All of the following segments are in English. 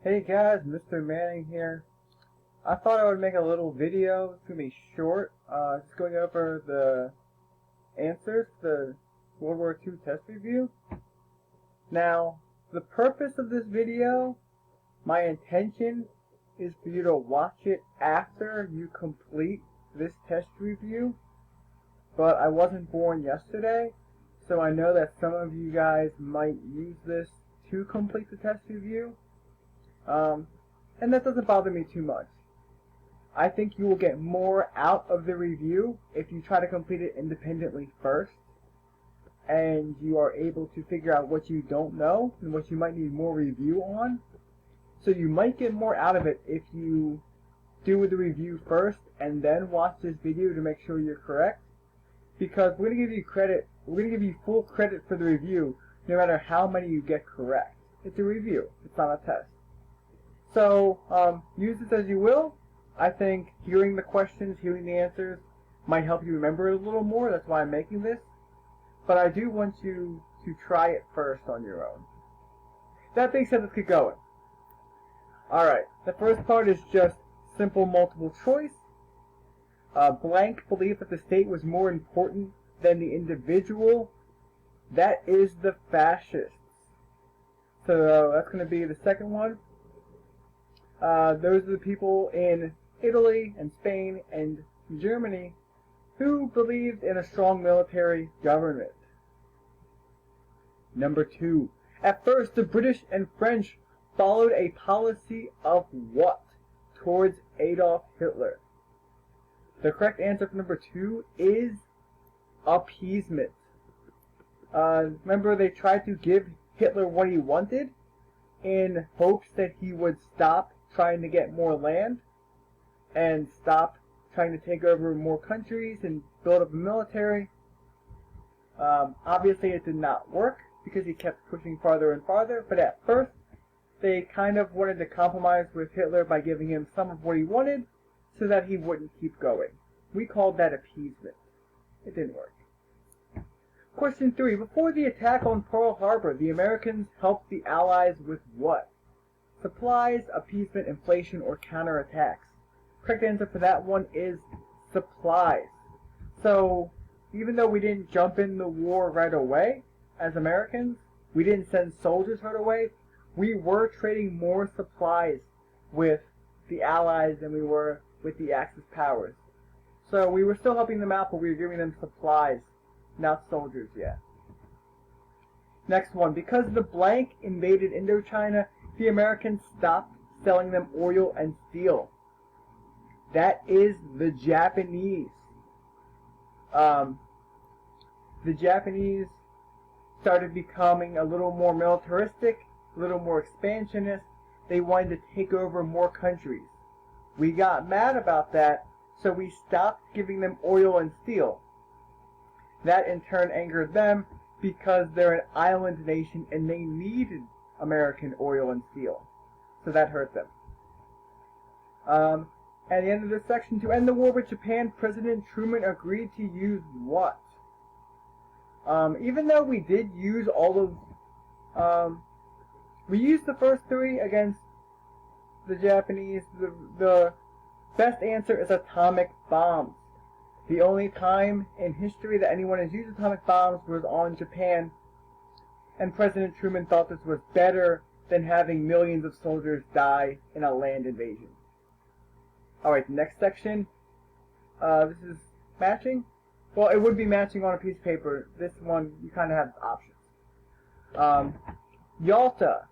Hey guys, Mr. Manning here. I thought I would make a little video. It's gonna be short. Just going over the answers to the World War II test review. Now, the purpose of this video, my intention is for you to watch it after you complete this test review. But I wasn't born yesterday, so I know that some of you guys might use this to complete the test review. And that doesn't bother me too much. I think you will get more out of the review if you try to complete it independently first, and you are able to figure out what you don't know and what you might need more review on. So you might get more out of it if you do the review first and then watch this video to make sure you're correct, because we're going to give you credit, we're going to give you full credit for the review no matter how many you get correct. It's a review, it's not a test. So, use this as you will. I think hearing the questions, hearing the answers might help you remember it a little more. That's why I'm making this. But I do want you to try it first on your own. That being said, let's get going. Alright, the first part is just simple multiple choice. Blank belief that the state was more important than the individual. That is the fascists. So that's going to be the second one. Those are the people in Italy and Spain and Germany who believed in a strong military government. Number 2. At first, the British and French followed a policy of what towards Adolf Hitler? The correct answer for number 2 is appeasement. Remember, they tried to give Hitler what he wanted in hopes that he would stop trying to get more land and stop trying to take over more countries and build up a military. Obviously it did not work because he kept pushing farther and farther, but at first they kind of wanted to compromise with Hitler by giving him some of what he wanted so that he wouldn't keep going. We called that appeasement. It didn't work. Question 3. Before the attack on Pearl Harbor, the Americans helped the Allies with what? Supplies, appeasement, inflation, or counterattacks? Correct answer for that one is supplies. So, even though we didn't jump in the war right away, as Americans, we didn't send soldiers right away, we were trading more supplies with the Allies than we were with the Axis powers. So we were still helping them out, but we were giving them supplies, not soldiers yet. Next one. Because the blank invaded Indochina, the Americans stopped selling them oil and steel. That is the Japanese. The Japanese started becoming a little more militaristic, a little more expansionist. They wanted to take over more countries. We got mad about that, so we stopped giving them oil and steel. That in turn angered them because they're an island nation and they needed American oil and steel. So that hurt them. At the end of this section, to end the war with Japan, President Truman agreed to use what? Even though we did use all of, we used the first 3 against the Japanese, the best answer is atomic bombs. The only time in history that anyone has used atomic bombs was on Japan, and President Truman thought this was better than having millions of soldiers die in a land invasion. Alright, next section. This is matching. Well, it would be matching on a piece of paper. This one, you kind of have options. Yalta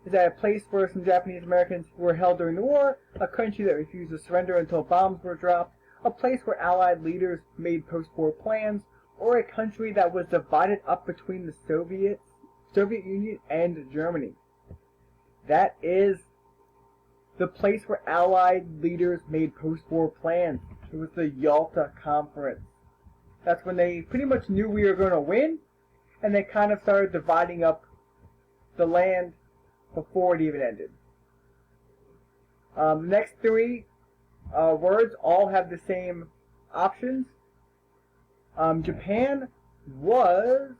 is a place where some Japanese Americans were held during the war, a country that refused to surrender until bombs were dropped, a place where Allied leaders made post-war plans, or a country that was divided up between the Soviet Union and Germany. That is the place where Allied leaders made post-war plans. It was the Yalta Conference. That's when they pretty much knew we were going to win, and they kind of started dividing up the land before it even ended. The next 3 words all have the same options. Japan was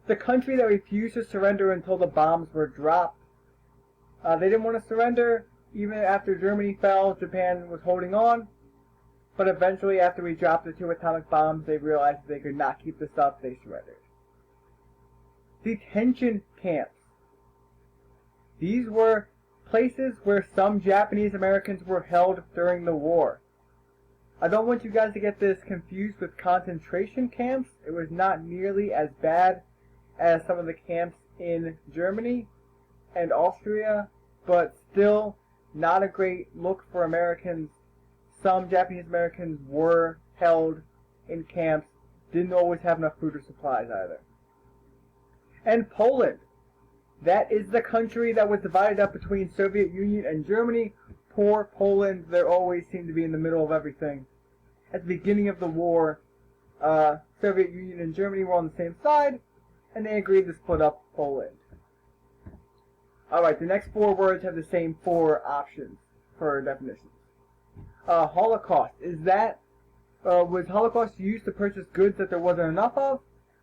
the country that refused to surrender until the bombs were dropped. They didn't want to surrender. Even after Germany fell, Japan was holding on. But eventually, after we dropped the 2 atomic bombs, they realized they could not keep this up. They surrendered. Detention camps. These were places where some Japanese Americans were held during the war. I don't want you guys to get this confused with concentration camps. It was not nearly as bad as some of the camps in Germany and Austria, but still not a great look for Americans. Some Japanese Americans were held in camps, didn't always have enough food or supplies either. And Poland. That is the country that was divided up between Soviet Union and Germany. Poor Poland, they always seem to be in the middle of everything. At the beginning of the war, Soviet Union and Germany were on the same side, and they agreed to split up Poland. Alright, the next 4 words have the same 4 options for definitions. Holocaust. Was Holocaust used to purchase goods that there wasn't enough of?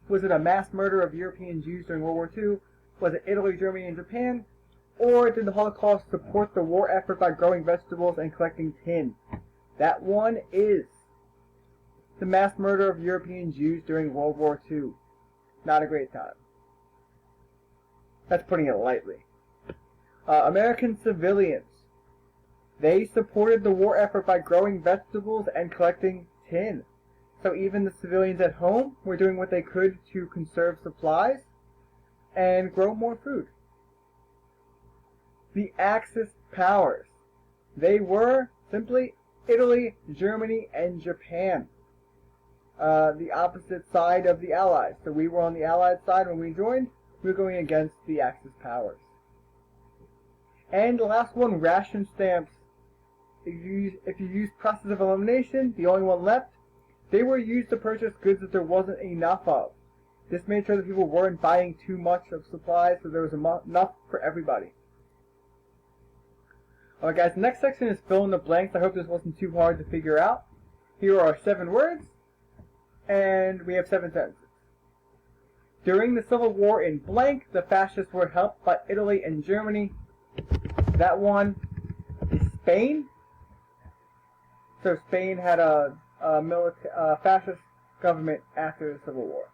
Was it a mass murder of European Jews during World War II? Was it Italy, Germany, and Japan? Or did the Holocaust support the war effort by growing vegetables and collecting tin? That one is the mass murder of European Jews during World War II. Not a great time. That's putting it lightly. American civilians. They supported the war effort by growing vegetables and collecting tin. So even the civilians at home were doing what they could to conserve supplies and grow more food. The Axis powers. They were simply Italy, Germany, and Japan. The opposite side of the Allies. So we were on the Allied side when we joined. We were going against the Axis powers. And the last one, ration stamps. If you use process of elimination, the only one left, they were used to purchase goods that there wasn't enough of. This made sure that people weren't buying too much of supplies, so there was enough for everybody. Alright guys, the next section is fill in the blanks. I hope this wasn't too hard to figure out. Here are 7 words, and we have 7 sentences. During the Civil War in blank, the fascists were helped by Italy and Germany. That one is Spain. So Spain had a fascist government after the Civil War.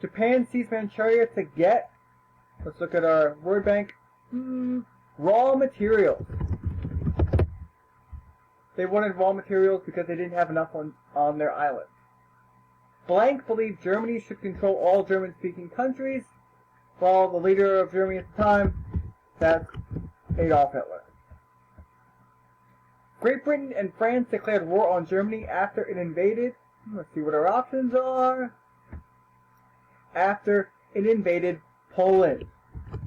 Japan seized Manchuria to get, let's look at our word bank, raw materials. They wanted raw materials because they didn't have enough on their island. Blank believed Germany should control all German-speaking countries, while the leader of Germany at the time, that's Adolf Hitler. Great Britain and France declared war on Germany after it invaded. Let's see what our options are. After it invaded Poland.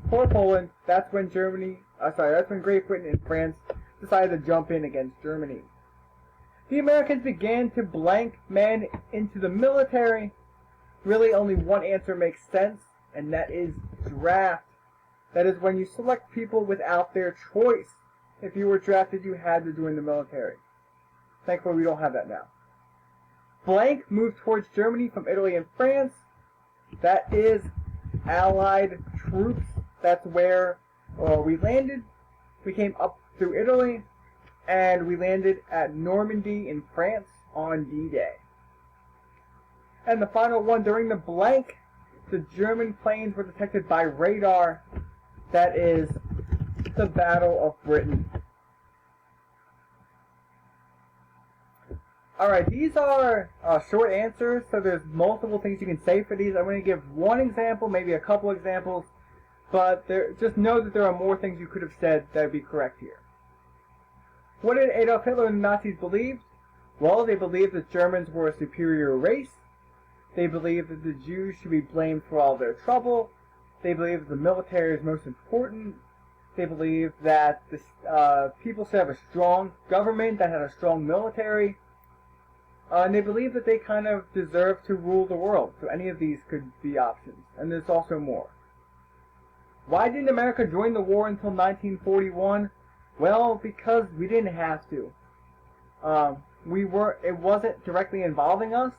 Poor Poland, that's when that's when Great Britain and France decided to jump in against Germany. The Americans began to blank men into the military. Really, only one answer makes sense, and that is draft. That is when you select people without their choice. If you were drafted, you had to join the military. Thankfully, we don't have that now. Blank moved towards Germany from Italy and France. That is Allied troops. That's where we landed. We came up through Italy, and we landed at Normandy in France on D-Day. And the final one, during the blank, the German planes were detected by radar. That is the Battle of Britain. Alright, these are short answers, so there's multiple things you can say for these. I'm going to give one example, maybe a couple examples, but just know that there are more things you could have said that would be correct here. What did Adolf Hitler and the Nazis believe? Well, they believed that Germans were a superior race. They believed that the Jews should be blamed for all their trouble. They believed that the military is most important. They believed that people should have a strong government that had a strong military. And they believe that they kind of deserve to rule the world. So any of these could be options. And there's also more. Why didn't America join the war until 1941? Well, because we didn't have to. It wasn't directly involving us.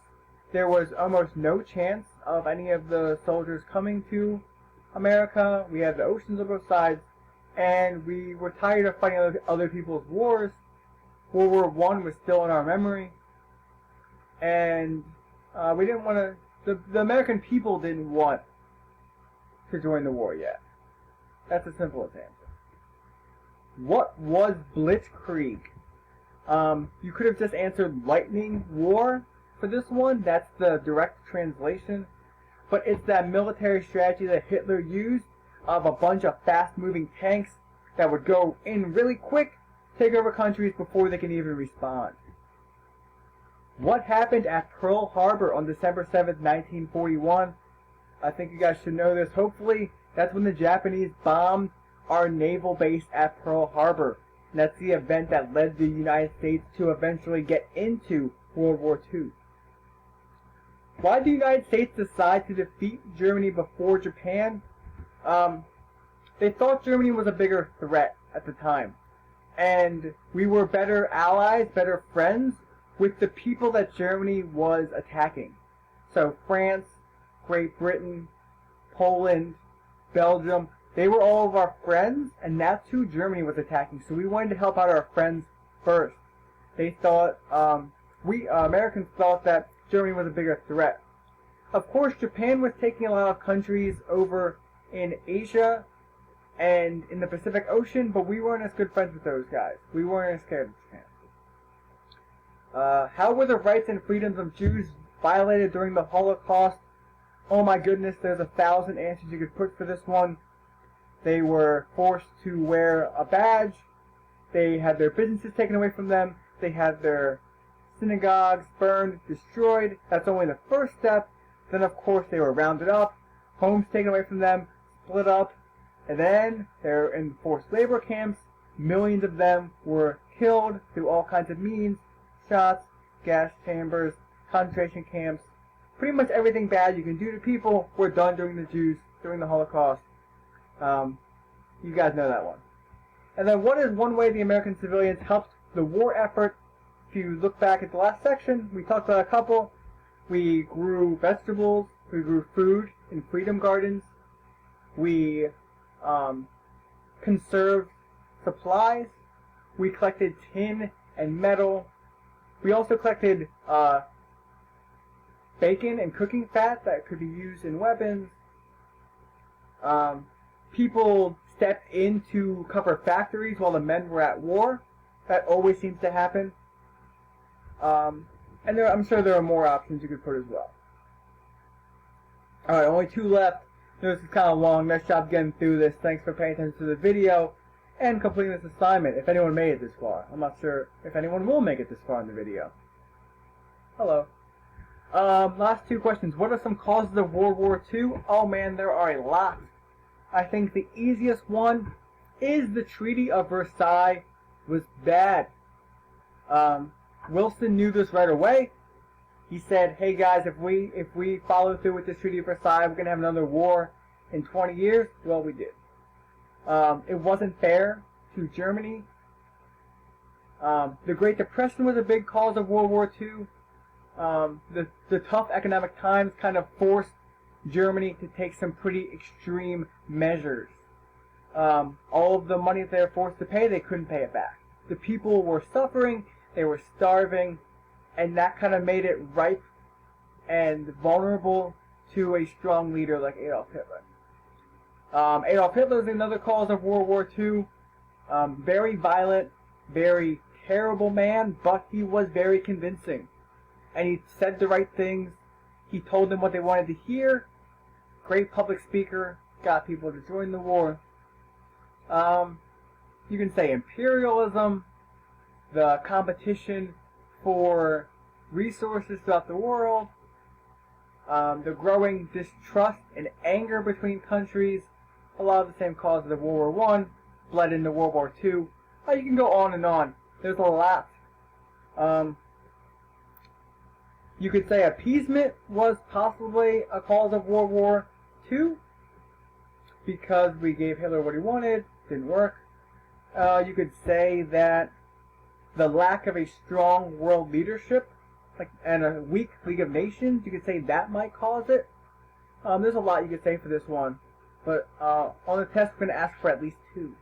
There was almost no chance of any of the soldiers coming to America. We had the oceans on both sides. and we were tired of fighting other people's wars. World War I was still in our memory, and we didn't want to. The American people didn't want to join the war yet. That's the simplest answer. What was Blitzkrieg? You could have just answered lightning war for this one. That's the direct translation. But it's that military strategy that Hitler used of a bunch of fast-moving tanks that would go in really quick, take over countries before they can even respond. What happened at Pearl Harbor on December 7th, 1941? I think you guys should know this. Hopefully, that's when the Japanese bombed our naval base at Pearl Harbor. And that's the event that led the United States to eventually get into World War II. Why did the United States decide to defeat Germany before Japan? They thought Germany was a bigger threat at the time. And we were better allies, better friends with the people that Germany was attacking. So France, Great Britain, Poland, Belgium, they were all of our friends, and that's who Germany was attacking. So we wanted to help out our friends first. They thought, Americans thought that Germany was a bigger threat. Of course, Japan was taking a lot of countries over in Asia and in the Pacific Ocean, but we weren't as good friends with those guys. We weren't as scared of Japan. How were the rights and freedoms of Jews violated during the Holocaust? Oh my goodness, there's 1,000 answers you could put for this one. They were forced to wear a badge. They had their businesses taken away from them. They had their synagogues burned, destroyed. That's only the first step. Then, of course, they were rounded up, homes taken away from them, split up, and then they're in forced labor camps. Millions of them were killed through all kinds of means, shots, gas chambers, concentration camps. Pretty much everything bad you can do to people were done during the Jews, during the Holocaust. You guys know that one. And then what is one way the American civilians helped the war effort? If you look back at the last section, we talked about a couple. We grew vegetables, we grew food in freedom gardens, we conserved supplies, we collected tin and metal, we also collected bacon and cooking fat that could be used in weapons. People stepped in to cover factories while the men were at war. That always seems to happen. And I'm sure there are more options you could put as well. Alright, only 2 left. This is kind of long. Nice job getting through this. Thanks for paying attention to the video and completing this assignment, if anyone made it this far. I'm not sure if anyone will make it this far in the video. Hello. Last 2 questions. What are some causes of World War II? Oh man, there are a lot. I think the easiest one is the Treaty of Versailles was bad. Wilson knew this right away. He said, hey guys, if we follow through with this Treaty of Versailles, we're going to have another war in 20 years. Well, we did. It wasn't fair to Germany. The Great Depression was a big cause of World War II. The tough economic times kind of forced Germany to take some pretty extreme measures. All of the money that they were forced to pay, they couldn't pay it back. The people were suffering, they were starving, and that kind of made it ripe and vulnerable to a strong leader like Adolf Hitler. Adolf Hitler is another cause of World War II. Very violent, very terrible man, but he was very convincing. And he said the right things. He told them what they wanted to hear. Great public speaker, got people to join the war. You can say imperialism, the competition for resources throughout the world, the growing distrust and anger between countries, a lot of the same causes of World War I, bled into World War II. You can go on and on. There's a lot. You could say appeasement was possibly a cause of World War II because we gave Hitler what he wanted, didn't work. You could say that the lack of a strong world leadership and a weak League of Nations, you could say that might cause it. There's a lot you could say for this one, but on the test we're going to ask for at least 2.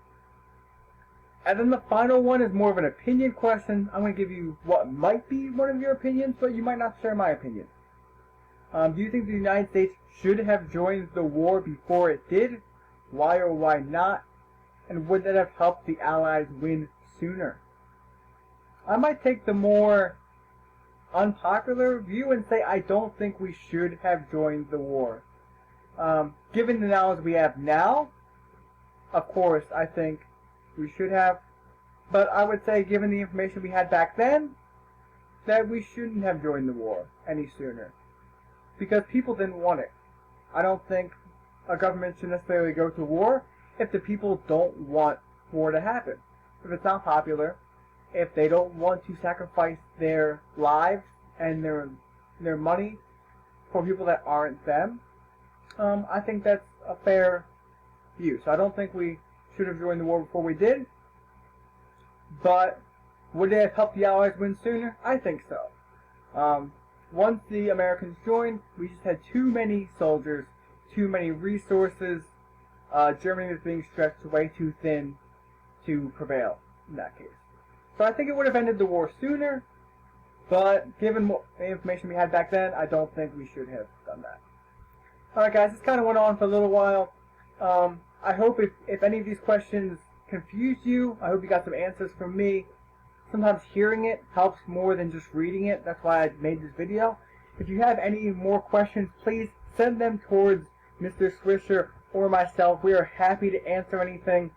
And then the final one is more of an opinion question. I'm going to give you what might be one of your opinions, but you might not share my opinion. Do you think the United States should have joined the war before it did? Why or why not? And would that have helped the Allies win sooner? I might take the more unpopular view and say I don't think we should have joined the war. Given the knowledge we have now, of course, I think we should have. But I would say, given the information we had back then, that we shouldn't have joined the war any sooner. Because people didn't want it. I don't think a government should necessarily go to war if the people don't want war to happen. If it's not popular, if they don't want to sacrifice their lives and their money for people that aren't them, I think that's a fair view. So I don't think we should have joined the war before we did. But would it have helped the Allies win sooner? I think so. Once the Americans joined, we just had too many soldiers, too many resources. Germany was being stretched way too thin to prevail in that case. So I think it would have ended the war sooner, but given the information we had back then, I don't think we should have done that. Alright guys, this kind of went on for a little while. I hope if any of these questions confused you, I hope you got some answers from me. Sometimes hearing it helps more than just reading it. That's why I made this video. If you have any more questions, please send them towards Mr. Swisher or myself. We are happy to answer anything.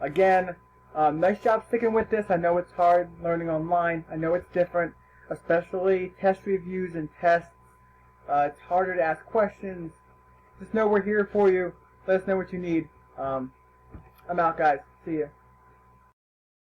Again, nice job sticking with this. I know it's hard learning online. I know it's different, especially test reviews and tests. It's harder to ask questions. Just know we're here for you. Let us know what you need. I'm out, guys. See ya.